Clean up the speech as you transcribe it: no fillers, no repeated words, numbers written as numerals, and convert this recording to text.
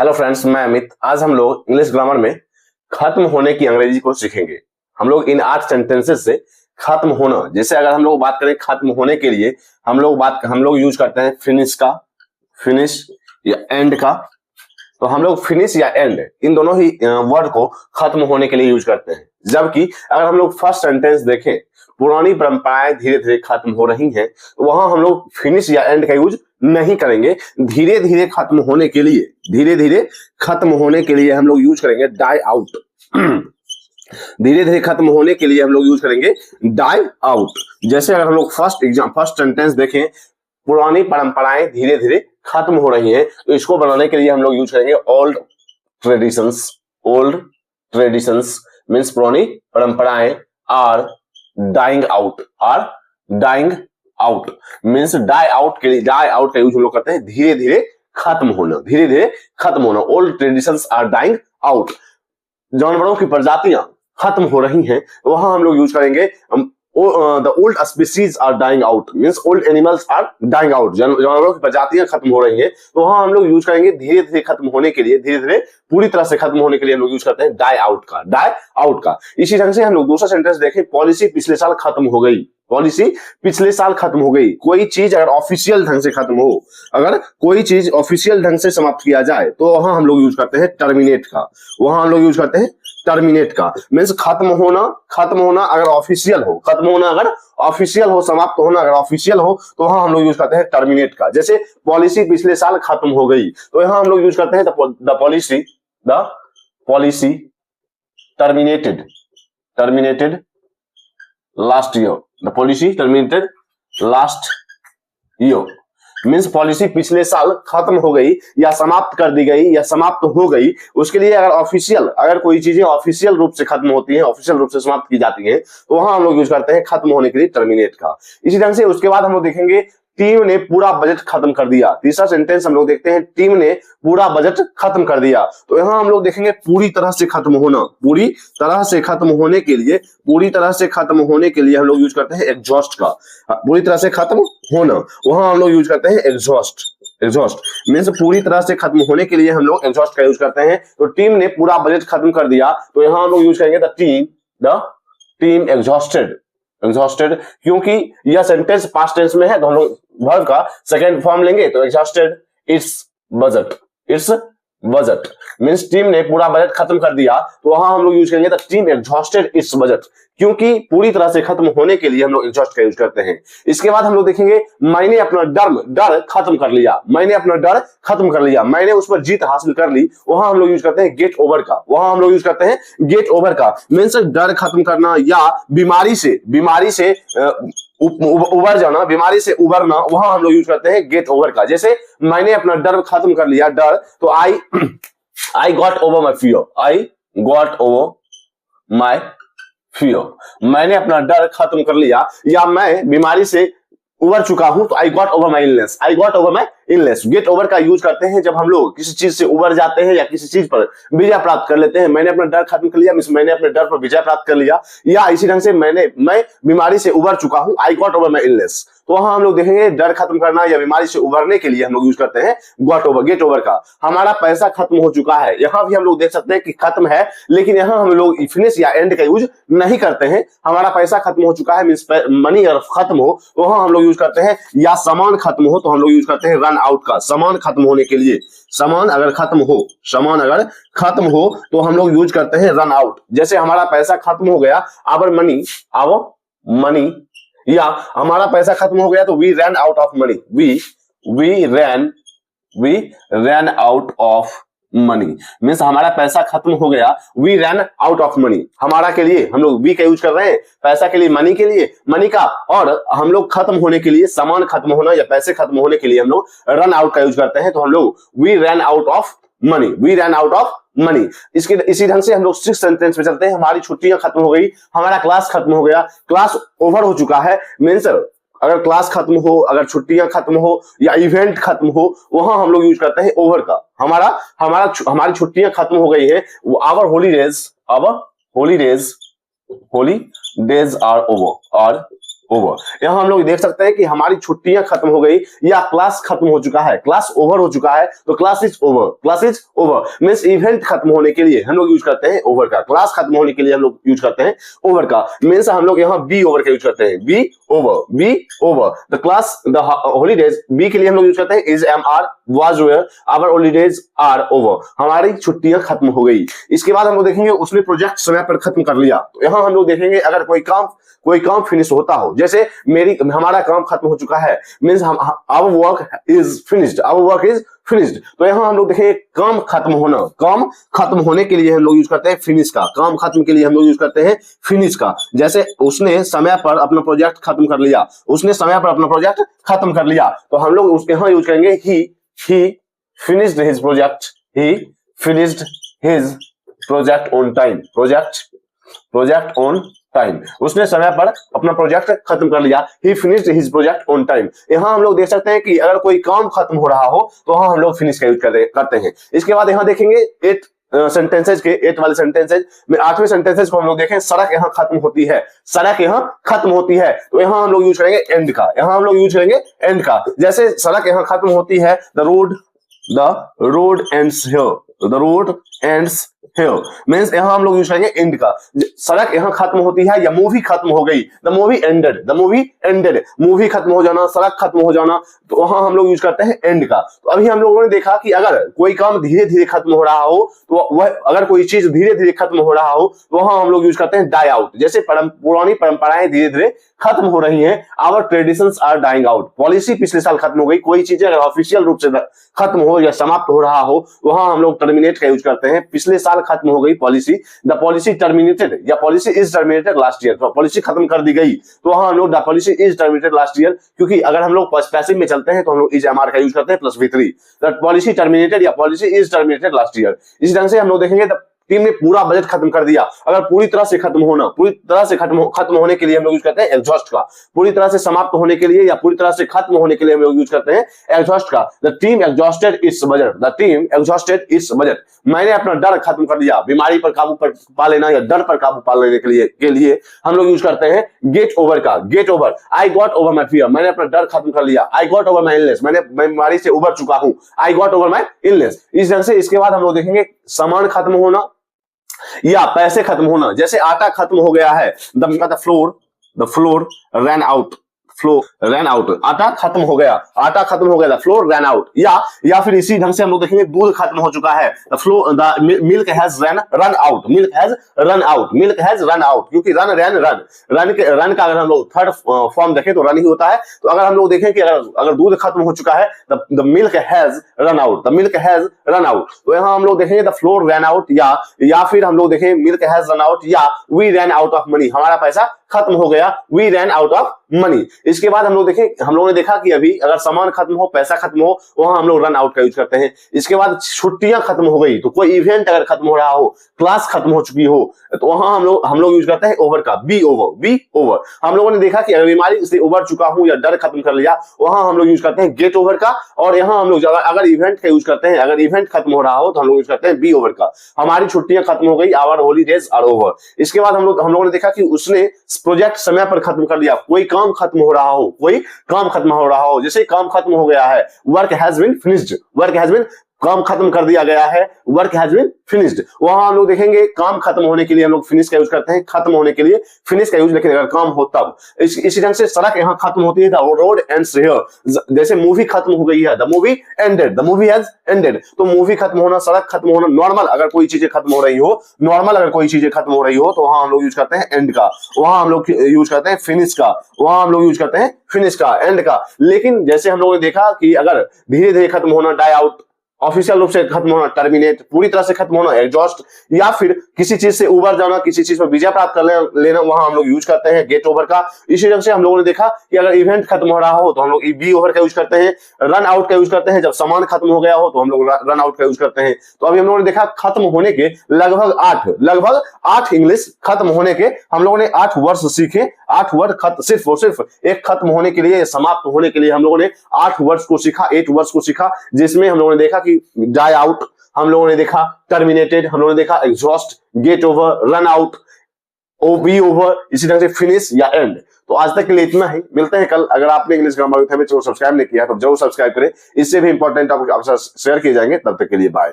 Hello friends, मैं अमित। आज हम लोग इंग्लिश ग्रामर में खत्म होने की अंग्रेजी को सीखेंगे। हम लोग इन 8 सेंटेंसेस से खत्म होना, जैसे अगर हम लोग बात करें खत्म होने के लिए, हम लोग यूज करते हैं फिनिश का, फिनिश या एंड का। तो हम लोग फिनिश या एंड इन दोनों ही वर्ड को खत्म होने के लिए यूज करते हैं। जबकि अगर हम लोग फर्स्ट सेंटेंस देखें, पुरानी परंपराएं धीरे धीरे खत्म हो रही हैं, तो वहां हम लोग फिनिश या एंड का यूज नहीं करेंगे। धीरे धीरे खत्म होने के लिए, धीरे धीरे खत्म होने के लिए हम लोग यूज करेंगे डाई आउट। धीरे धीरे खत्म होने के लिए हम लोग यूज करेंगे डाई आउट। जैसे अगर हम लोग फर्स्ट सेंटेंस देखें, पुरानी परंपराएं धीरे धीरे खत्म हो रही हैं, तो इसको बनाने के लिए हम लोग यूज करेंगे old traditions. Old traditions means पुरानी परंपराएं are dying out, are dying out means die out के लिए, डाई आउट का यूज हम लोग करते हैं धीरे धीरे खत्म होना, धीरे धीरे खत्म होना। Old traditions are dying out. जानवरों की प्रजातियां खत्म हो रही हैं, वहां हम लोग यूज करेंगे the old species are dying out means old animals are dying out। जानवरों की प्रजातियां खत्म हो रही हैं, तो वहां हम लोग यूज करेंगे धीरे धीरे खत्म होने के लिए, धीरे धीरे पूरी तरह से खत्म होने के लिए हम लोग यूज करते हैं डाई आउट का, डाई आउट का। इसी ढंग से हम लोग दूसरा सेंटेंस देखें, पॉलिसी पिछले साल खत्म हो गई। पॉलिसी पिछले साल खत्म हो गई। कोई चीज अगर ऑफिशियल ढंग से खत्म हो, अगर कोई चीज ऑफिशियल ढंग से समाप्त किया जाए, तो वहां हम लोग यूज करते हैं टर्मिनेट का। वहां हम लोग यूज करते हैं टर्मिनेट का मीन्स खत्म होना अगर ऑफिशियल हो, खत्म होना अगर ऑफिशियल हो, समाप्त होना अगर ऑफिशियल हो, तो वहां हम लोग यूज करते हैं टर्मिनेट का। जैसे पॉलिसी पिछले साल खत्म हो गई, तो यहां हम लोग यूज करते हैं the policy terminated last year. The policy terminated last year means policy पिछले साल खत्म हो गई या समाप्त कर दी गई या समाप्त हो गई। उसके लिए अगर कोई चीजें ऑफिशियल रूप से खत्म होती हैं, ऑफिशियल रूप से समाप्त की जाती हैं, तो वहां हम लोग यूज करते हैं खत्म होने के लिए टर्मिनेट का। इसी ढंग से उसके बाद हम लोग देखेंगे टीम ने पूरा बजट खत्म कर दिया। तीसरा सेंटेंस हम लोग देखते हैं, टीम ने पूरा बजट खत्म कर दिया। तो यहां हम लोग देखेंगे पूरी तरह से खत्म होना। पूरी तरह से खत्म होने के लिए, पूरी तरह से खत्म होने के लिए हम लोग यूज करते हैं एग्जॉस्ट का। पूरी तरह से खत्म होना, वहां हम लोग यूज करते हैं एग्जॉस्ट। एग्जॉस्ट मीन्स पूरी तरह से खत्म होने के लिए हम लोग एग्जॉस्ट का यूज करते हैं। तो टीम ने पूरा बजट खत्म कर दिया, तो यहां हम लोग यूज करेंगे द टीम एग्जॉस्टेड। एग्जॉस्टेड क्योंकि यह सेंटेंस पास्ट टेंस में है, तो हम लोग वर्ब का सेकंड फॉर्म लेंगे, तो exhausted it's budget. It's budget means team ने पूरा बजट खत्म कर दिया, तो वहां हम लोग यूज करेंगे the team exhausted it's budget, क्योंकि पूरी तरह से खत्म होने के लिए हम लोग एग्जॉस्ट का यूज करते हैं। इसके बाद हम लोग देखेंगे मैंने अपना डर खत्म कर लिया। मैंने अपना डर खत्म कर लिया, मैंने उस पर जीत हासिल कर ली। वहां हम लोग यूज करते हैं गेट ओवर का। वहां हम लोग यूज करते हैं गेट ओवर का मीन्स डर खत्म करना या बीमारी से उबर जाना, बीमारी से उबरना, वहां हम लोग यूज करते हैं गेट ओवर का। जैसे मैंने अपना डर खत्म कर लिया, डर, तो I got over my fear. I got over my fear मैंने अपना डर खत्म कर लिया, या मैं बीमारी से उबर चुका हूं, तो I got over my illness. I got over my illness. Get over का यूज करते हैं जब हम लोग किसी चीज से उबर जाते हैं या किसी चीज पर विजय प्राप्त कर लेते हैं। मैंने अपना डर खत्म कर लिया मींस मैंने अपने डर पर विजय प्राप्त कर लिया, या इसी ढंग से मैं बीमारी से उबर चुका हूं, I got over my illness. तो वहां हम लोग देखेंगे डर खत्म करना या बीमारी से उबरने के लिए हम लोग यूज करते हैं गॉट ओवर, गेट ओवर का। हमारा पैसा खत्म हो चुका है, यहां भी हम लोग देख सकते हैं कि खत्म है, लेकिन यहां हम लोग फिनिश या एंड का यूज नहीं करते हैं। हमारा पैसा खत्म हो चुका है मींस मनी अगर खत्म हो, तो वहां हम लोग यूज करते हैं, या सामान खत्म हो, तो हम लोग यूज करते हैं रन आउट का। सामान खत्म होने के लिए, सामान अगर खत्म हो तो हम लोग यूज करते हैं रन आउट। जैसे हमारा पैसा खत्म हो गया, आवर मनी, या हमारा पैसा खत्म हो गया तो we ran out of money. We ran out of money means हमारा पैसा खत्म हो गया, we ran out of money. हमारा के लिए हम लोग वी का यूज कर रहे हैं, पैसा के लिए मनी के लिए मनी का, और हम लोग खत्म होने के लिए, सामान खत्म होना या पैसे खत्म होने के लिए हम लोग रन आउट का यूज करते हैं। तो हम लोग we ran out of money, we ran out of money. इसी ढंग से हम लोग 6 सेंटेंस में चलते हैं। हमारी छुट्टियां खत्म हो गई, हमारा क्लास खत्म हो गया, क्लास ओवर हो चुका है मीन्स अगर क्लास खत्म हो, अगर छुट्टियां खत्म हो या इवेंट खत्म हो, वहां हम लोग यूज करते हैं ओवर का। हमारी छुट्टियां खत्म हो गई है, our holidays are over, over. यहाँ हम लोग देख सकते हैं कि हमारी छुट्टियां खत्म हो गई या क्लास खत्म हो चुका है, क्लास ओवर हो चुका है, तो class is over. Class is over means event खत्म होने के लिए हम लोग यूज करते हैं ओवर का। क्लास खत्म होने के लिए हम लोग यूज करते हैं ओवर का। मींस हम लोग यहाँ बी ओवर का यूज करते हैं, be over, be over. The class the holidays, be के लिए हम लोग यूज करते हैं is am are, was were, our holidays are over. हमारी छुट्टियां खत्म हो गई। इसके बाद हम लोग देखेंगे उसने प्रोजेक्ट समय पर खत्म कर लिया। तो यहाँ हम लोग देखेंगे अगर कोई काम फिनिश होता हो, जैसे हमारा काम खत्म हो चुका है, मींस हम our work is finished, our work is finished. तो यहाँ हम लोग देखेंगे काम खत्म होना, काम खत्म होने के लिए हम लोग यूज करते हैं फिनिश का। काम खत्म के लिए हम लोग यूज करते हैं फिनिश का। जैसे उसने समय पर अपना प्रोजेक्ट खत्म कर लिया, उसने समय पर अपना प्रोजेक्ट खत्म कर लिया, तो हम लोग उसके यहाँ यूज करेंगे ही finished his project, he finished his project on time, project on time. उसने समय पर अपना प्रोजेक्ट खत्म कर लिया, ही finished his project on time. यहाँ हम लोग देख सकते हैं कि अगर कोई काम खत्म हो रहा हो तो वहां हम लोग फिनिश का यूज करते हैं। इसके बाद यहाँ देखेंगे 8 सेंटेंसेज के 8 वाले सेंटेंसेज में 8वें सेंटेंसेज को हम लोग देखें, सड़क यहाँ खत्म होती है, सड़क यहाँ खत्म होती है, तो यहाँ हम लोग यूज करेंगे एंड का। यहाँ हम लोग यूज करेंगे एंड का। जैसे सड़क यहाँ खत्म होती है, the road ends here, the road ends here means यहाँ हम लोग यूज करेंगे एंड का। सड़क यहाँ खत्म होती है या मूवी खत्म हो गई, the movie ended, the movie ended. Movie खत्म हो जाना, सड़क खत्म हो जाना, तो वहां हम लोग यूज करते हैं एंड का। तो अभी हम लोगों ने देखा कि अगर कोई काम धीरे धीरे खत्म हो रहा हो, तो वह अगर कोई चीज धीरे धीरे खत्म हो रहा हो तो वहां हम लोग यूज करते हैं डाई आउट। जैसे पुरानी परंपराएं धीरे धीरे खत्म हो रही हैं, our traditions are dying out. Policy पिछले साल खत्म हो गई। कोई चीजें अगर ऑफिशियल रूप से खत्म हो या समाप्त हो रहा हो, वहां हम लोग टर्मिनेट का यूज करते हैं। पिछले साल खत्म हो गई पॉलिसी, द पॉलिसी टर्मिनेटेड, या policy is terminated last year, policy खत्म कर दी गई, तो वहां हम लोग the policy is terminated last year. क्योंकि अगर हम लोग पैसिव में चलते हैं तो हम लोग इज एमआर का यूज करते हैं plus V3, the policy terminated या policy is terminated last year. इस ढंग से हम लोग देखेंगे टीम ने पूरा बजट खत्म कर दिया। अगर पूरी तरह से खत्म होना, पूरी तरह से खत्म होने के लिए हम लोग यूज करते हैं एग्जॉस्ट का। पूरी तरह से समाप्त होने के लिए या पूरी तरह से खत्म होने के लिए हम लोग यूज करते हैं एग्जॉस्ट का। The team exhausted it's budget, the team exhausted it's budget. मैंने अपना डर खत्म कर दिया। बीमारी पर काबू पा लेना या डर पर काबू पा लेने के लिए हम लोग यूज करते हैं गेट ओवर का। Get over, I got over my fear, मैंने अपना डर खत्म कर लिया। I got over my illness, मैंने बीमारी से उबर चुका हूं। I got over my illness. इस ढंग से इसके बाद हम लोग देखेंगे सामान खत्म होना या पैसे खत्म होना। जैसे आटा खत्म हो गया है, the floor ran out, floor ran out. आटा खत्म हो गया, आटा खत्म हो गया, फ्लोर रैन आउट। या फिर इसी ढंग से हम लोग देखेंगे दूध खत्म हो चुका है, the milk has run out, milk has run out, milk has run out. क्योंकि रन का अगर हम लोग थर्ड फॉर्म देखें तो रन ही होता है। तो अगर हम लोग देखें कि अगर दूध खत्म हो चुका है, the milk has run out, the milk has run out. तो यहाँ हम लोग देखेंगे द फ्लोर रैन आउट, या फिर हम लोग देखें मिल्क हैज रन आउट, या we ran out of money, हमारा पैसा खत्म हो गया, we ran out of money. इसके बाद हम लोगों ने देखा कि अभी अगर सामान खत्म हो, पैसा खत्म हो, वहां हम लोग रन आउट का यूज करते हैं। इसके बाद छुट्टियां खत्म हो गई, तो कोई इवेंट अगर खत्म हो रहा हो, क्लास खत्म हो चुकी हो, तो वहां हम लोग यूज करते हैं ओवर का, बी ओवर। हम लोगों ने देखा कि अगर बीमारी से उबर चुका हूं या डर खत्म कर लिया, वहां हम लोग यूज करते हैं गेट ओवर का। और यहाँ हम लोग अगर इवेंट का यूज करते हैं, अगर इवेंट खत्म हो रहा हो तो हम लोग यूज करते हैं बी ओवर का। हमारी छुट्टियां खत्म हो गई, आवर हॉलीडेज आर ओवर। इसके बाद हम लोगों ने देखा कि उसने प्रोजेक्ट समय पर खत्म कर लिया। कोई काम खत्म हो रहा हो, जैसे काम खत्म हो गया है, work has been finished, work has been, काम खत्म कर दिया गया है, वर्क हैज बीन फिनिश्ड। वहां हम लोग देखेंगे काम खत्म होने के लिए हम लोग फिनिश का यूज करते हैं, खत्म होने के लिए फिनिश का यूज, लेकिन अगर काम हो तब। इसी ढंग से सड़क यहाँ खत्म होती है, द रोड एंड्स हियर। जैसे मूवी खत्म हो गई है, the movie ended, the movie has ended. तो मूवी खत्म होना, सड़क खत्म होना, नॉर्मल अगर कोई चीजें खत्म हो रही हो, तो वहां हम लोग यूज करते हैं एंड का, वहां हम लोग यूज करते हैं फिनिश का, वहां हम लोग यूज करते हैं फिनिश का, एंड का। लेकिन जैसे हम लोगों ने देखा कि अगर धीरे धीरे खत्म होना, डाई आउट, ऑफिशियल रूप से खत्म होना, टर्मिनेट, पूरी तरह से खत्म होना, एग्जॉस्ट, या फिर किसी चीज से उबर जाना, किसी चीज पर विजय प्राप्त कर लेना, वहां हम लोग यूज करते हैं गेट ओवर का। इसी ढंग से हम लोगों ने देखा कि अगर इवेंट खत्म हो रहा हो तो हम लोग बी ओवर का यूज करते हैं, रन आउट का यूज करते हैं। जब सामान खत्म हो गया हो तो हम लोग रन आउट का यूज करते हैं। तो अभी हम लोगों ने देखा खत्म होने के लगभग 8 इंग्लिश खत्म होने के हम लोगों ने 8 वर्ड सीखे। 8 वर्ड सिर्फ और सिर्फ एक खत्म होने के लिए, समाप्त होने के लिए हम लोगों ने 8 वर्ड्स को सीखा, 8 वर्ड्स को सीखा, जिसमें हम लोगों ने देखा कि डाई आउट, हम लोगों ने देखा टर्मिनेटेड, हम लोगों ने देखा exhaust, get over, run out, be over, इसी तरह से फिनिश या एंड। तो आज तक के लिए इतना ही, मिलते हैं कल। अगर आपने इंग्लिश ग्रामर विद हमें चैनल सब्सक्राइब नहीं किया तो जरूर सब्सक्राइब करें, इससे भी इंपॉर्टेंट टॉपिक आपसे शेयर किए जाएंगे। तब तक के लिए बाय।